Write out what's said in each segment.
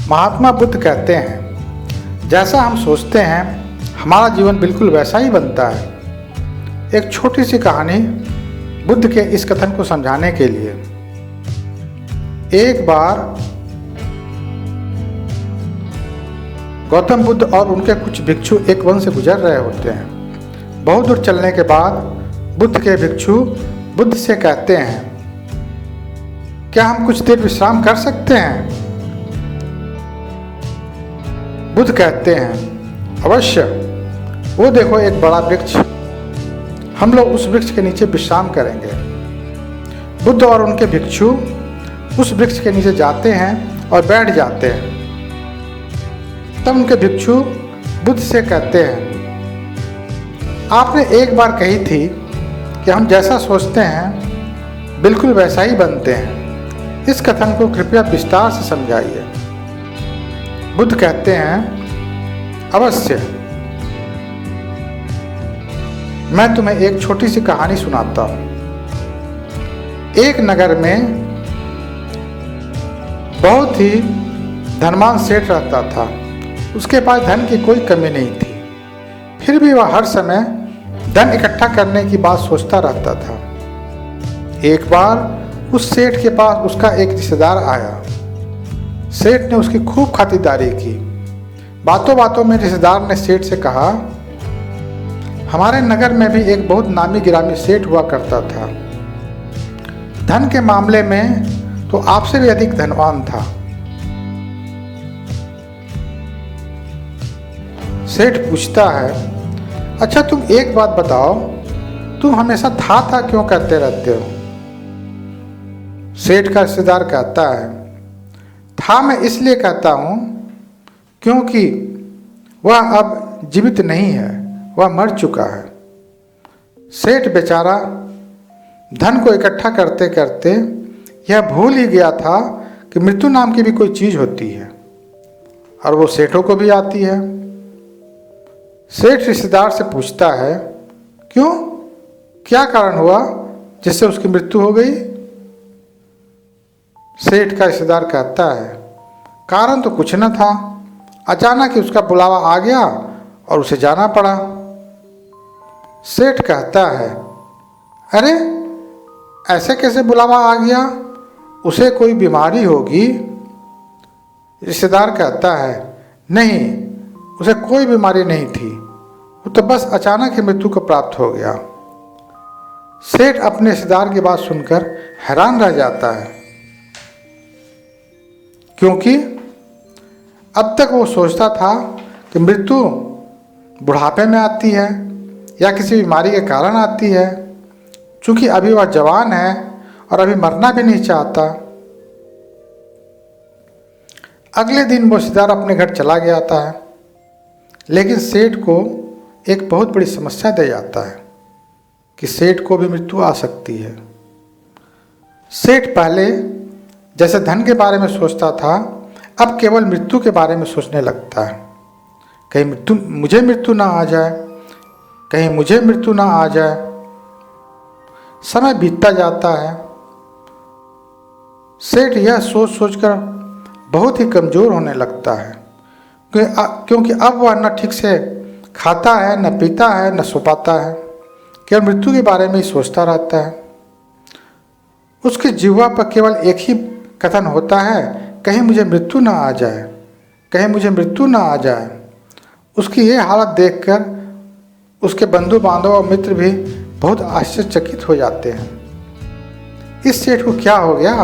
महात्मा बुद्ध कहते हैं, जैसा हम सोचते हैं हमारा जीवन बिल्कुल वैसा ही बनता है। एक छोटी सी कहानी बुद्ध के इस कथन को समझाने के लिए। एक बार गौतम बुद्ध और उनके कुछ भिक्षु एक वन से गुजर रहे होते हैं। बहुत दूर चलने के बाद बुद्ध के भिक्षु बुद्ध से कहते हैं, क्या हम कुछ देर विश्राम कर सकते हैं? बुद्ध कहते हैं, अवश्य। वो देखो एक बड़ा वृक्ष, हम लोग उस वृक्ष के नीचे विश्राम करेंगे। बुद्ध और उनके भिक्षु उस वृक्ष के नीचे जाते हैं और बैठ जाते हैं। तब उनके भिक्षु बुद्ध से कहते हैं, आपने एक बार कही थी कि हम जैसा सोचते हैं बिल्कुल वैसा ही बनते हैं। इस कथन को कृपया विस्तार से समझाइए। बुद्ध कहते हैं, अवश्य। मैं तुम्हें एक छोटी सी कहानी सुनाता हूं। एक नगर में बहुत ही धनवान सेठ रहता था। उसके पास धन की कोई कमी नहीं थी, फिर भी वह हर समय धन इकट्ठा करने की बात सोचता रहता था। एक बार उस सेठ के पास उसका एक रिश्तेदार आया। सेठ ने उसकी खूब खातिरदारी की। बातों बातों में रिश्तेदार ने सेठ से कहा, हमारे नगर में भी एक बहुत नामी गिरामी सेठ हुआ करता था। धन के मामले में तो आपसे भी अधिक धनवान था। सेठ पूछता है, अच्छा तुम एक बात बताओ, तुम हमेशा था क्यों कहते रहते हो? सेठ का रिश्तेदार कहता है, था मैं इसलिए कहता हूं क्योंकि वह अब जीवित नहीं है, वह मर चुका है। सेठ बेचारा धन को इकट्ठा करते करते यह भूल ही गया था कि मृत्यु नाम की भी कोई चीज होती है और वो सेठों को भी आती है। सेठ रिश्तेदार से पूछता है, क्यों, क्या कारण हुआ जिससे उसकी मृत्यु हो गई? सेठ का रिश्तेदार कहता है, कारण तो कुछ न था, अचानक ही उसका बुलावा आ गया और उसे जाना पड़ा। सेठ कहता है, अरे ऐसे कैसे बुलावा आ गया? उसे कोई बीमारी होगी। रिश्तेदार कहता है, नहीं, उसे कोई बीमारी नहीं थी, वो तो बस अचानक ही मृत्यु को प्राप्त हो गया। सेठ अपने रिश्तेदार की बात सुनकर हैरान रह जाता है, क्योंकि अब तक वो सोचता था कि मृत्यु बुढ़ापे में आती है या किसी बीमारी के कारण आती है। चूंकि अभी वह जवान है और अभी मरना भी नहीं चाहता। अगले दिन वो रिश्तेदार अपने घर चला गया था, लेकिन सेठ को एक बहुत बड़ी समस्या दे जाता है कि सेठ को भी मृत्यु आ सकती है। सेठ पहले जैसे धन के बारे में सोचता था, अब केवल मृत्यु के बारे में सोचने लगता है। कहीं मुझे मृत्यु ना आ जाए, कहीं मुझे मृत्यु ना आ जाए। समय बीतता जाता है। सेठ यह सोच सोचकर बहुत ही कमजोर होने लगता है, क्योंकि अब वह न ठीक से खाता है, न पीता है, न सो पाता है, केवल मृत्यु के बारे में ही सोचता रहता है। उसकी जिह्वा पर केवल एक ही कथन होता है, कहीं मुझे मृत्यु ना आ जाए, कहीं मुझे मृत्यु ना आ जाए। उसकी यह हालत देखकर उसके बंधु बांधव और मित्र भी बहुत आश्चर्यचकित हो जाते हैं। इस सेठ को क्या हो गया?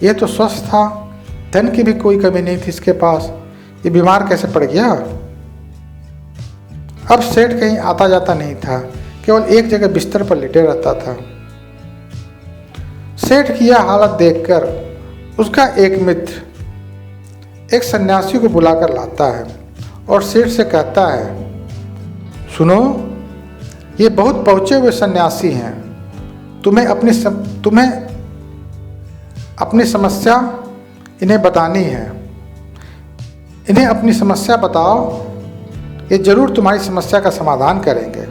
ये तो स्वस्थ था, धन की भी कोई कमी नहीं थी इसके पास, ये बीमार कैसे पड़ गया? अब सेठ कहीं आता जाता नहीं था, केवल एक जगह बिस्तर पर लेटे रहता था। सेठ की यह हालत देखकर उसका एक मित्र एक सन्यासी को बुलाकर लाता है और सेठ से कहता है, सुनो, ये बहुत पहुंचे हुए सन्यासी हैं, तुम्हें अपनी समस्या इन्हें बतानी है। इन्हें अपनी समस्या बताओ, ये जरूर तुम्हारी समस्या का समाधान करेंगे।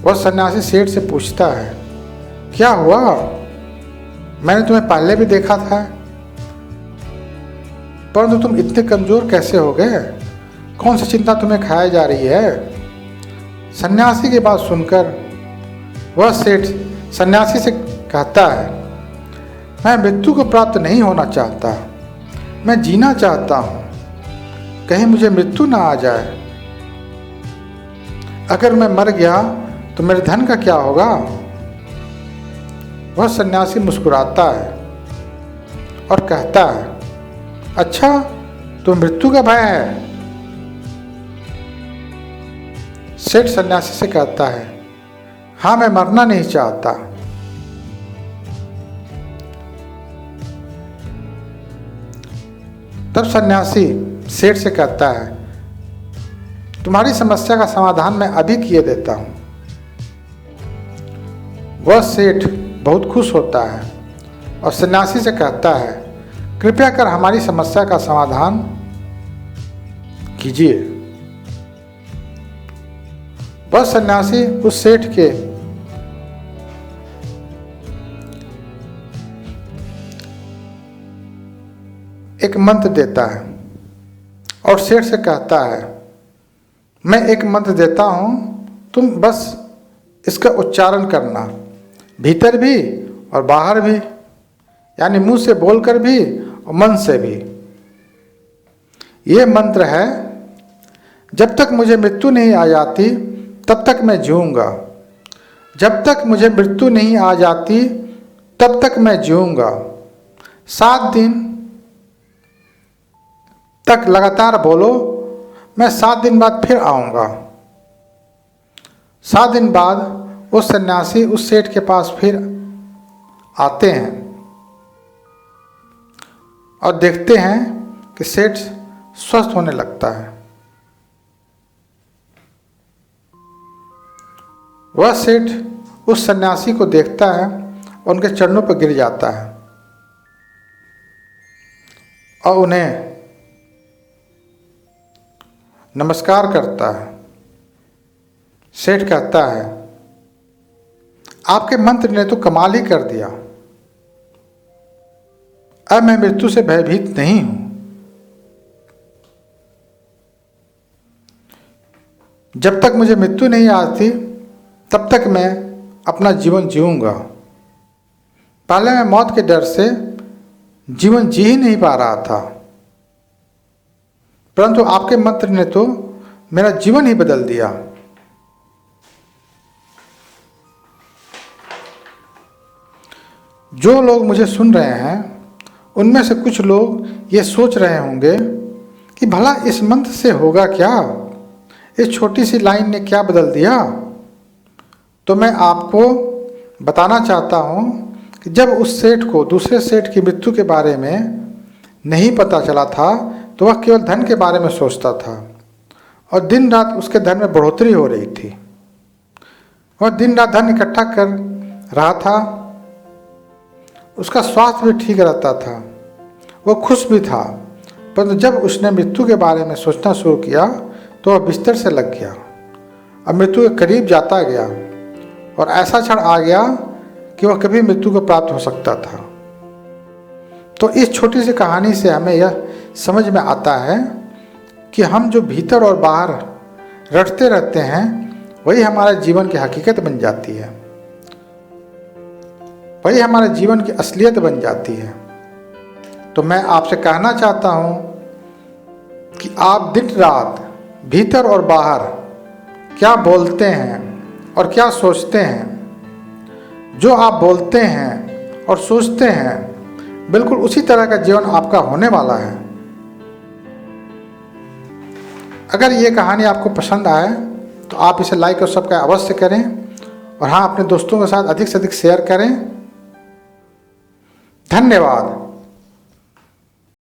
वह सन्यासी सेठ से पूछता है, क्या हुआ? मैंने तुम्हें पहले भी देखा था। परंतु तुम इतने कमजोर कैसे हो गए? कौन सी चिंता तुम्हें खाई जा रही है? सन्यासी की बात सुनकर वह सेठ सन्यासी से कहता है, मैं मृत्यु को प्राप्त नहीं होना चाहता, मैं जीना चाहता हूँ, कहीं मुझे मृत्यु ना आ जाए। अगर मैं मर गया तो मेरे धन का क्या होगा? वह सन्यासी मुस्कुराता है और कहता है, अच्छा तो मृत्यु का भय है? सेठ सन्यासी से कहता है, हाँ मैं मरना नहीं चाहता। तब सन्यासी सेठ से कहता है, तुम्हारी समस्या का समाधान मैं अभी किए देता हूं। वह सेठ बहुत खुश होता है और सन्यासी से कहता है, कृपया कर हमारी समस्या का समाधान कीजिए। वह सन्यासी उस सेठ के एक मंत्र देता है और सेठ से कहता है, मैं एक मंत्र देता हूं, तुम बस इसका उच्चारण करना, भीतर भी और बाहर भी, यानी मुंह से बोलकर भी और मन से भी। ये मंत्र है, जब तक मुझे मृत्यु नहीं आ जाती तब तक मैं जीऊँगा, जब तक मुझे मृत्यु नहीं आ जाती तब तक मैं जीऊँगा। 7 दिन तक लगातार बोलो, मैं 7 दिन बाद फिर आऊँगा। 7 दिन बाद वो सन्यासी उस सेठ के पास फिर आते हैं और देखते हैं कि सेठ स्वस्थ होने लगता है। वह सेठ उस सन्यासी को देखता है और उनके चरणों पर गिर जाता है और उन्हें नमस्कार करता है। सेठ कहता है, आपके मंत्र ने तो कमाल ही कर दिया, अब मैं मृत्यु से भयभीत नहीं हूं। जब तक मुझे मृत्यु नहीं आती तब तक मैं अपना जीवन जीऊँगा। पहले मैं मौत के डर से जीवन जी ही नहीं पा रहा था, परंतु आपके मंत्र ने तो मेरा जीवन ही बदल दिया। जो लोग मुझे सुन रहे हैं उनमें से कुछ लोग ये सोच रहे होंगे कि भला इस मंत्र से होगा क्या, इस छोटी सी लाइन ने क्या बदल दिया। तो मैं आपको बताना चाहता हूँ कि जब उस सेठ को दूसरे सेठ की मृत्यु के बारे में नहीं पता चला था तो वह केवल धन के बारे में सोचता था और दिन रात उसके धन में बढ़ोतरी हो रही थी। वह दिन रात धन इकट्ठा कर रहा था, उसका स्वास्थ्य भी ठीक रहता था, वह खुश भी था। परंतु जब उसने मृत्यु के बारे में सोचना शुरू किया तो वह बिस्तर से लग गया, अब मृत्यु के करीब जाता गया और ऐसा क्षण आ गया कि वह कभी मृत्यु को प्राप्त हो सकता था। तो इस छोटी सी कहानी से हमें यह समझ में आता है कि हम जो भीतर और बाहर रटते रहते हैं वही हमारे जीवन की हकीकत बन जाती है, वही हमारे जीवन की असलियत बन जाती है। तो मैं आपसे कहना चाहता हूँ कि आप दिन रात भीतर और बाहर क्या बोलते हैं और क्या सोचते हैं। जो आप बोलते हैं और सोचते हैं बिल्कुल उसी तरह का जीवन आपका होने वाला है। अगर ये कहानी आपको पसंद आए तो आप इसे लाइक और सब्सक्राइब अवश्य करें और हाँ, अपने दोस्तों के साथ अधिक से अधिक शेयर करें। धन्यवाद।